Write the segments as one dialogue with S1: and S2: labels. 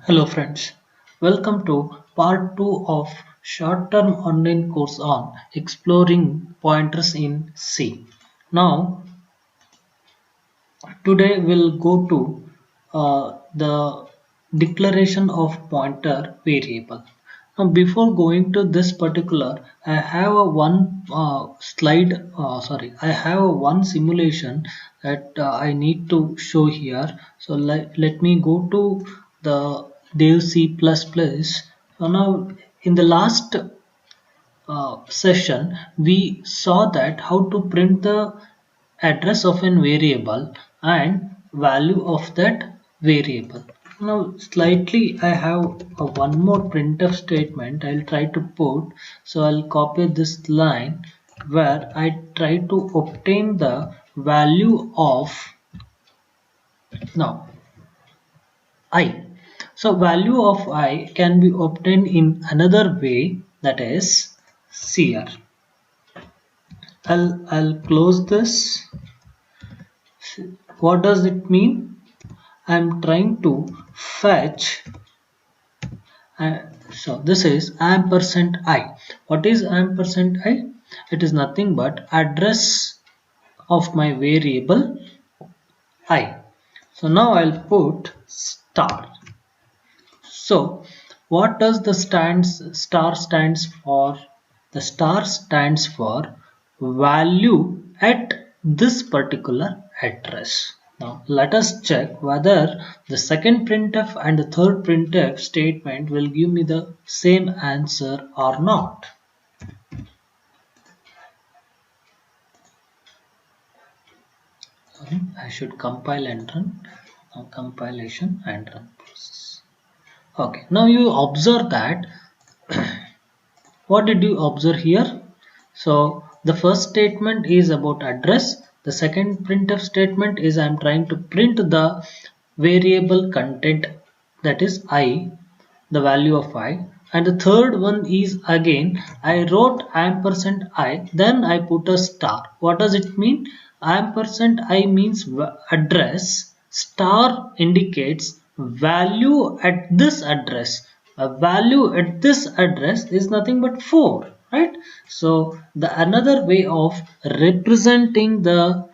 S1: Hello friends, welcome to part 2 of short-term online course on exploring pointers in C. Now today we'll go to the declaration of pointer variable. Now before going to this particular, I have a one I have a one simulation that I need to show here. So let me go to the Dev C++. So now in the last session we saw that how to print the address of an variable and value of that variable. Now slightly I have one more printf statement I'll try to put. So I'll copy this line where I try to obtain the value of now I. So value of I can be obtained in another way, that is here. I'll close this. What does it mean? I'm trying to fetch. So this is ampersand I. What is ampersand I? It is nothing but address of my variable I. So now I'll put star. So what does the star stands for? The star stands for value at this particular address. Now let us check whether the second printf and the third printf statement will give me the same answer or not. I should compile and run. Compilation and run process. Okay, now you observe that what did you observe here? So the first statement is about address. The second printf statement is I am trying to print the variable content, that is I, the value of I. And the third one is again I wrote ampersand I, then I put a star. What does it mean? Ampersand I means address, star indicates value at this address. A value at this address is nothing but 4, right? So the another way of representing the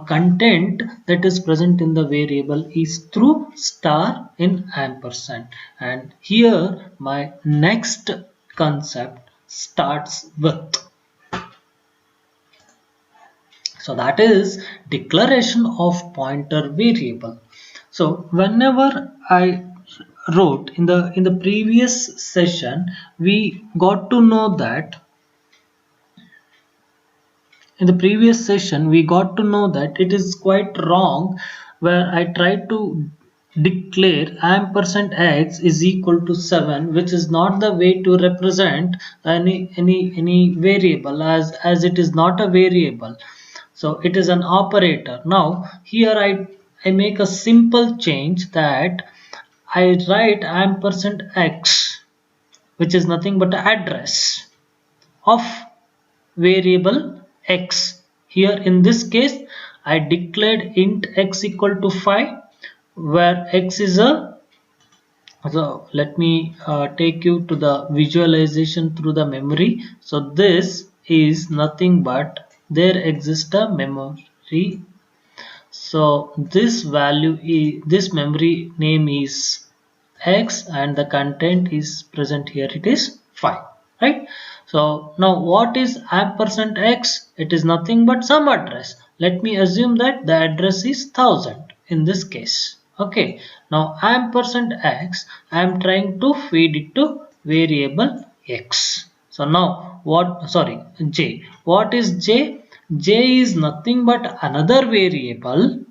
S1: content that is present in the variable is through star in ampersand. And here my next concept starts with, so that is declaration of pointer variable. So whenever I wrote in the previous session, we got to know that it is quite wrong where I try to declare ampersand x is equal to 7, which is not the way to represent any variable, as it is not a variable. So it is an operator. Now here I make a simple change that I write ampersand x, which is nothing but the address of variable x. Here in this case I declared int x equal to 5, where x is a, so let me take you to the visualization through the memory. So this is nothing but there exists a memory. So this value is, this memory name is x and the content is present here, it is 5, right? So now what is ampersand x? It is nothing but some address. Let me assume that the address is 1000 in this case. Okay, now ampersand x, I am trying to feed it to variable x. So now what, sorry, j. What is j? J is nothing but another variable.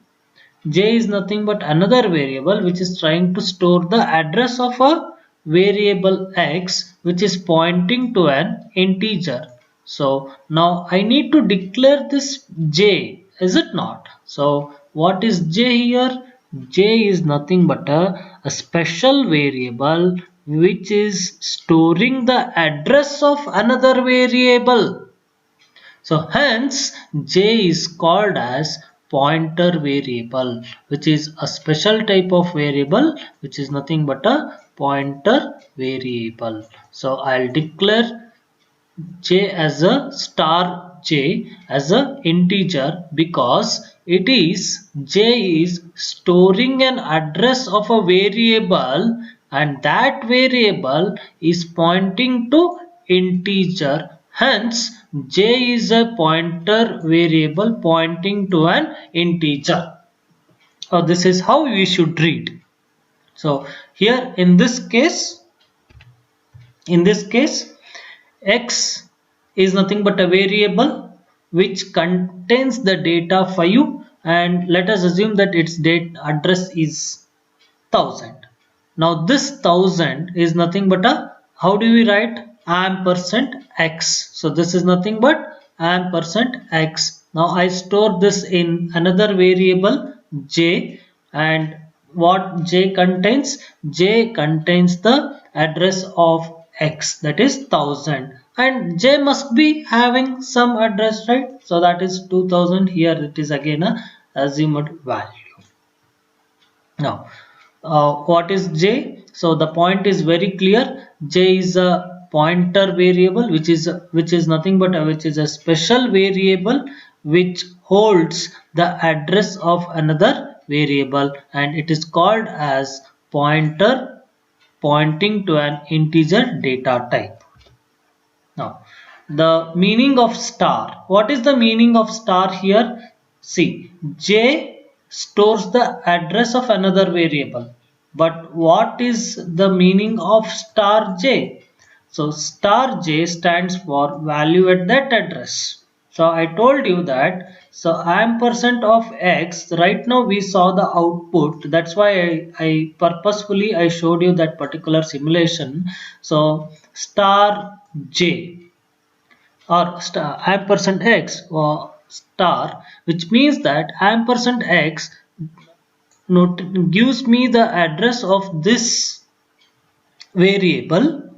S1: J is nothing but another variable which is trying to store the address of a variable x, which is pointing to an integer. So now I need to declare this j, is it not? So what is j here? J is nothing but a special variable which is storing the address of another variable. So hence j is called as pointer variable, which is a special type of variable which is nothing but a pointer variable. So I'll declare j as a star j as a integer because j is storing an address of a variable and that variable is pointing to integer. Hence j is a pointer variable pointing to an integer. So this is how we should read. So here in this case x is nothing but a variable which contains the data 5 and let us assume that its date address is 1000. Now this 1000 is nothing but a, how do we write, ampersand x. So this is nothing but ampersand x. Now I store this in another variable j, and what j contains? J contains the address of x, that is 1000, and j must be having some address, right? So that is 2000. Here it is again a assumed value. Now what is j? So the point is very clear. J is a pointer variable which is nothing but a special variable which holds the address of another variable, and it is called as pointer pointing to an integer data type. Now the meaning of star. What is the meaning of star here? See, j stores the address of another variable. But what is the meaning of star j? So star j stands for value at that address. So I told you that, so ampersand of x, right now we saw the output. That's why I purposefully I showed you that particular simulation. So star j or star ampersand x or star, which means that ampersand x gives me the address of this variable,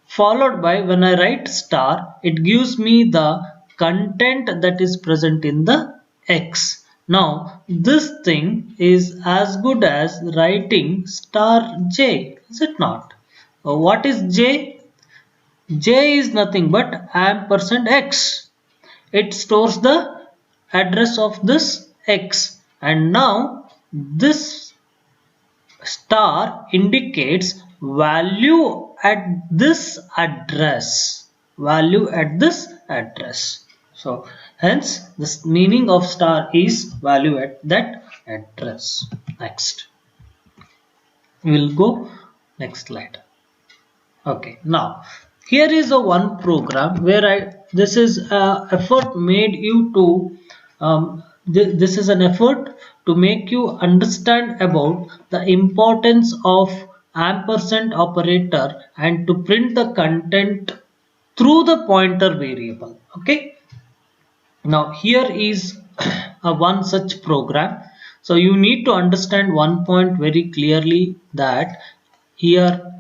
S1: followed by, when I write star, it gives me the content that is present in the x. Now this thing is as good as writing star j, is it not? What is j? J is nothing but ampersand x. It stores the address of this x, and now this star indicates value at this address. So hence this meaning of star is value at that address. Next, we will go next slide. Okay, now here is a one program where this is a effort made you to this is an effort to make you understand about the importance of ampersand operator and to print the content through the pointer variable. Okay, now here is a one such program. So you need to understand one point very clearly, that here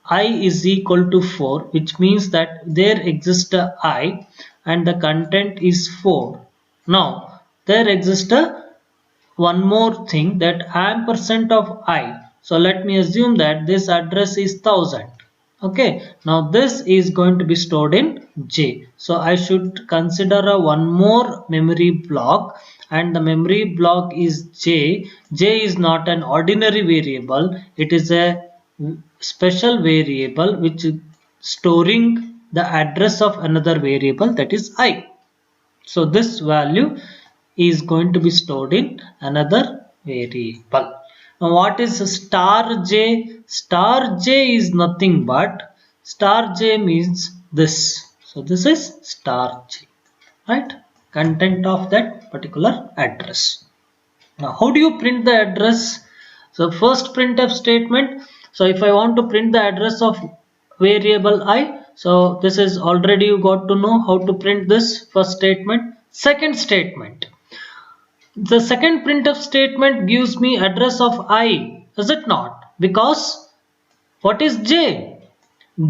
S1: I is equal to 4, which means that there exists a I and the content is 4. Now there exists a one more thing, that ampersand of I. So let me assume that this address is 1000. Okay, now this is going to be stored in J. So I should consider a one more memory block, and the memory block is J. J is not an ordinary variable, it is a special variable which is storing the address of another variable, that is I. So this value is going to be stored in another variable. Now what is star j? Star j is nothing but, star j means this. So this is star j, right? Content of that particular address. Now how do you print the address? So first printf statement. So if I want to print the address of variable I, so this is already you got to know how to print this first statement. Second statement. The second printf statement gives me address of I, is it not? Because what is j?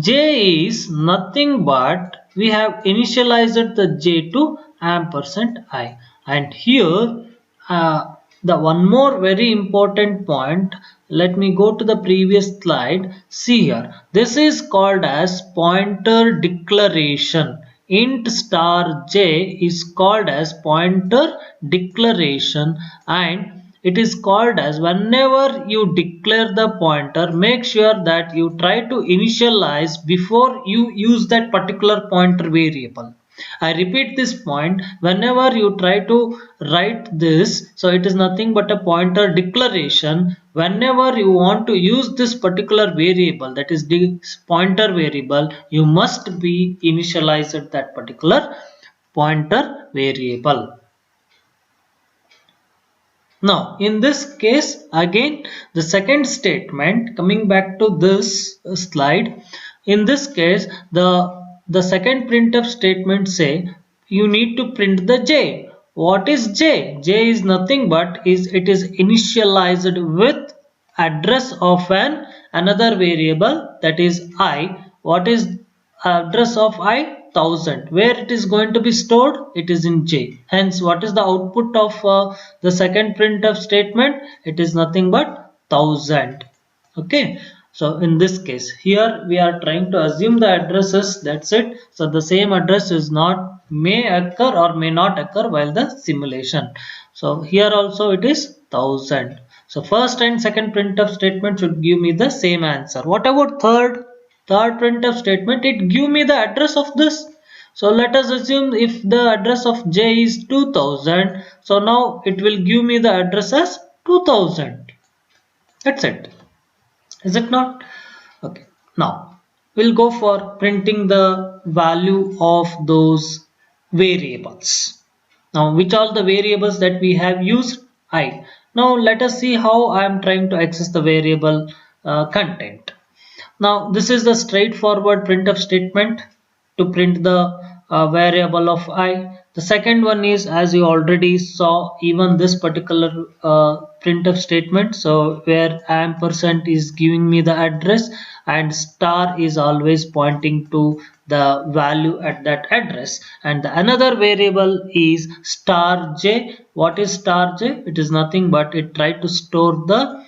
S1: J is nothing but, we have initialized the j to ampersand I, and here uh, the one more very important point, let me go to the previous slide. See here, this is called as pointer declaration. Int star j is called as pointer declaration, and it is called as whenever you declare the pointer, make sure that you try to initialize before you use that particular pointer variable. I repeat this point, whenever you try to write this, so it is nothing but a pointer declaration. Whenever you want to use this particular variable, that is this pointer variable, you must be initialized that particular pointer variable. Now, in this case, again, the second statement, coming back to this slide, in this case, the second printf statement say you need to print the j. What is j? J is nothing but it is initialized with address of another variable, that is I. What is address of I? 1000. Where it is going to be stored? It is in j. Hence, what is the output of the second printf statement? It is nothing but 1000. Okay. So in this case, here we are trying to assume the addresses. That's it. So the same address is not may occur or may not occur while the simulation. So here also it is 1000. So first and second printf statement should give me the same answer. What about third printf statement? It give me the address of this. So let us assume if the address of j is 2000, so now it will give me the address as 2000. That's it. Is it not? Okay. Now we'll go for printing the value of those variables. Now, which are the variables that we have used? I. Now let us see how I am trying to access the variable content. Now this is the straightforward printf statement to print the variable of I. The second one is, as you already saw, even this particular printf statement. So where ampersand is giving me the address and star is always pointing to the value at that address. And the another variable is star j. What is star j? It is nothing but it try to store the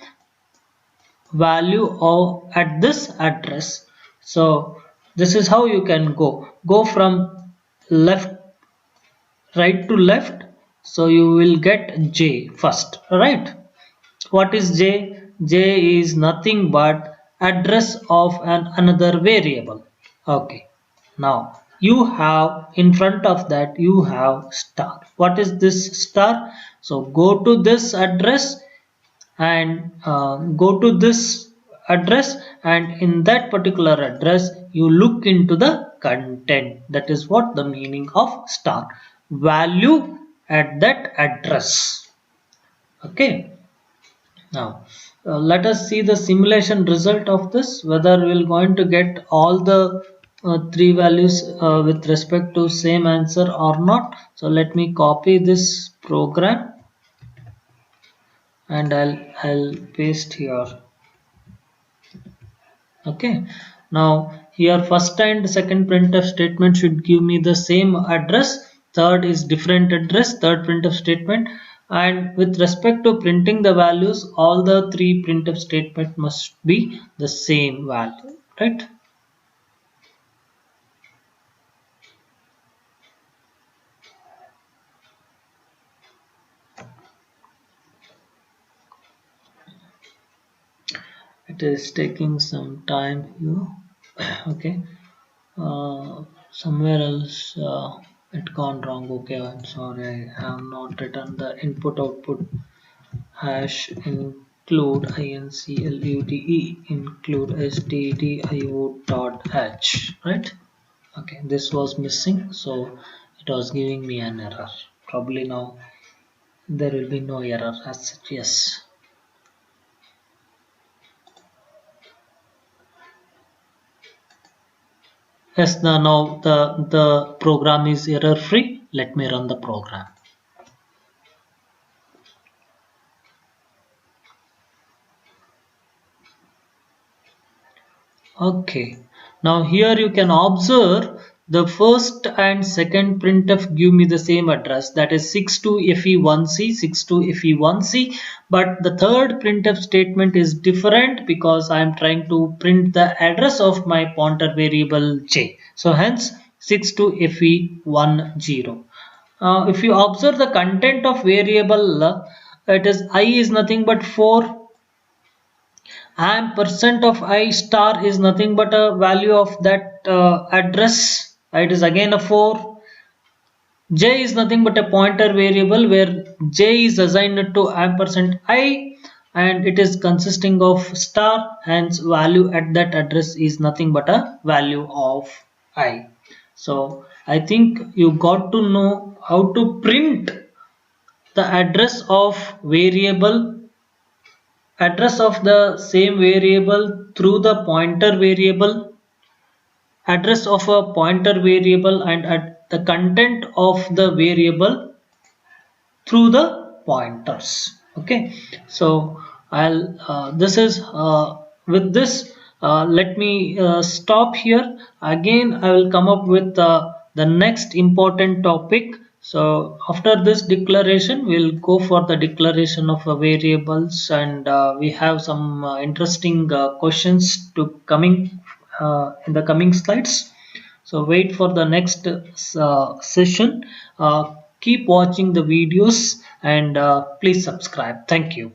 S1: value of at this address. So this is how you can go from left right to left, so you will get j first, right? What is j? J is nothing but address of another variable. Okay, now you have in front of that you have star. What is this star? So go to this address and go to this address, and in that particular address you look into the content. That is what the meaning of star, value at that address. Okay, now let us see the simulation result of this, whether we're going to get all the three values with respect to same answer or not. So let me copy this program and I'll paste here. Okay, now here first and second printf statement should give me the same address, third is different address, third printf statement, and with respect to printing the values, all the three printf statement must be the same value, right? It is taking some time here. Okay, somewhere else it gone wrong. Okay, I'm sorry, I have not written the input output hash include include stdio dot h, right? Okay, this was missing, so it was giving me an error. Probably now there will be no error as such. Yes. Yes, now the program is error free. Let me run the program. Okay, now here you can observe the first and second printf give me the same address, that is 62fe1c, 62fe1c, but the third printf statement is different because I am trying to print the address of my pointer variable j. So hence 62fe10. If you observe the content of variable, it is I is nothing but 4, and percent of I star is nothing but a value of that address. It is again a 4. J is nothing but a pointer variable where J is assigned to ampersand I, and it is consisting of star, hence value at that address is nothing but a value of I. So I think you got to know how to print the address of the same variable through the pointer variable, address of a pointer variable, and at the content of the variable through the pointers. Okay, so I'll this is with this let me stop here. Again I will come up with the next important topic. So after this declaration we'll go for the declaration of variables, and we have some interesting questions to coming in the coming slides. So wait for the next session. Keep watching the videos, and please subscribe. Thank you.